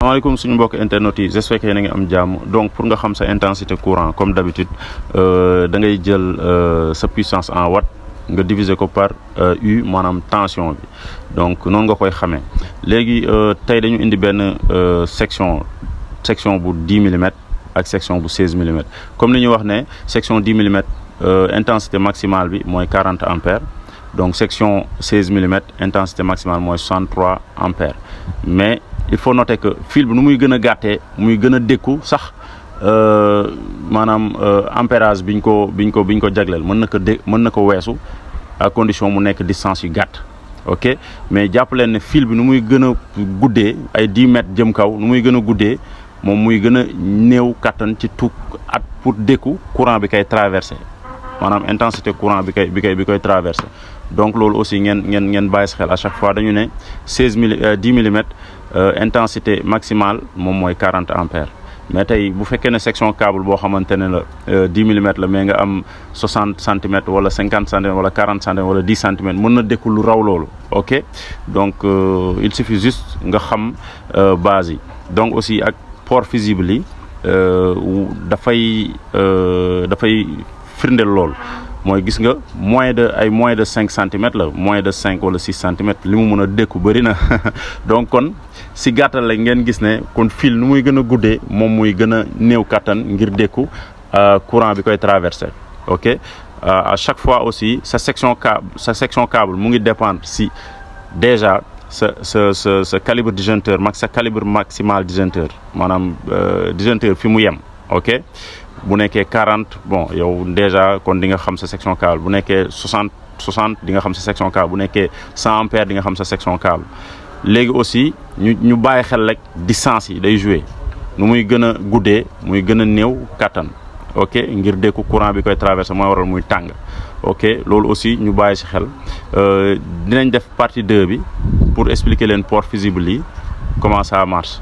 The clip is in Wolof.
Assalamualaikum suñu mbokk internet yi j'espère que yéen a ngi am jàmm donc pour nga xam sa intensité courant comme d'habitude da ngay jël sa puissance en watt nga diviser ko par U maanaam tension bi donc noonu nga koy xamee léegi tey dañu indi benn section bu 10 mm ak section bu 16 mm comme ni ñu wax ne section 10 mm intensité maximale bi mooy 40 ampères donc section 16 mm intensité maximale mooy 63 ampères mais il faut noter que fil bi nu muy gën a gàttee muy gën a dékku sax maanaam ampérage biñ ko jagleel mën na ko weesu à condition mu nekk distance yu gàtt ok mais jàpp leen ne fil bi nu muy gën a guddee ay 10 mètres jëm kaw nu muy gën a guddee moom muy gën a néew kattan ci tout at pour dékku courant bi koy traversé maanaam intensité courant bi koy traversé donc loolu aussi ngeen bàyyi si xel à chaque fois dañu ne 10 mm intensité maximale moom mooy 40 ampères mais tey bu fekkee ne section câble boo xamante ne la 10 mm la mais nga am 60 centimètres wala 50 centimètres wala 40 centimètres wala 10 centimètres mën na dékku lu raw loolu ok donc il suffit juste nga xam base yi donc aussi ak port fusible yi dafay firndeel loolu mooy gis nga moins de 5 centimètres la moins de 5 wala 6 centimètres li mu mën a dékku bëri na donc kon si gàttal la ngeen gis ne kon fil nu muy gën a guddee moom muy gën a néew kattan ngir dékku courant bi koy traversé ok à chaque fois aussi sa section câble mu ngi dépendre si déjà sa calibre disjoncteur sa calibre maximal disjoncteur maanaam disjoncteur fi mu yem ok bu nekkee 40 bon yow déjà kon di nga xam sa section câble bu nekkee 60 di nga xam sa section câble bu nekkee 100 ampères di nga xam sa section câble léegi aussi ñu bàyyi xel rek distance yi day jouer nu muy gën a guddee muy gën a néew kattan ok ngir dékku courant bi koy traversé mooy waral muy tàng ok loolu aussi ñu bàyyi si xel dinañ def partie 2 bi pour expliquer leen port fusible yi comment ça marche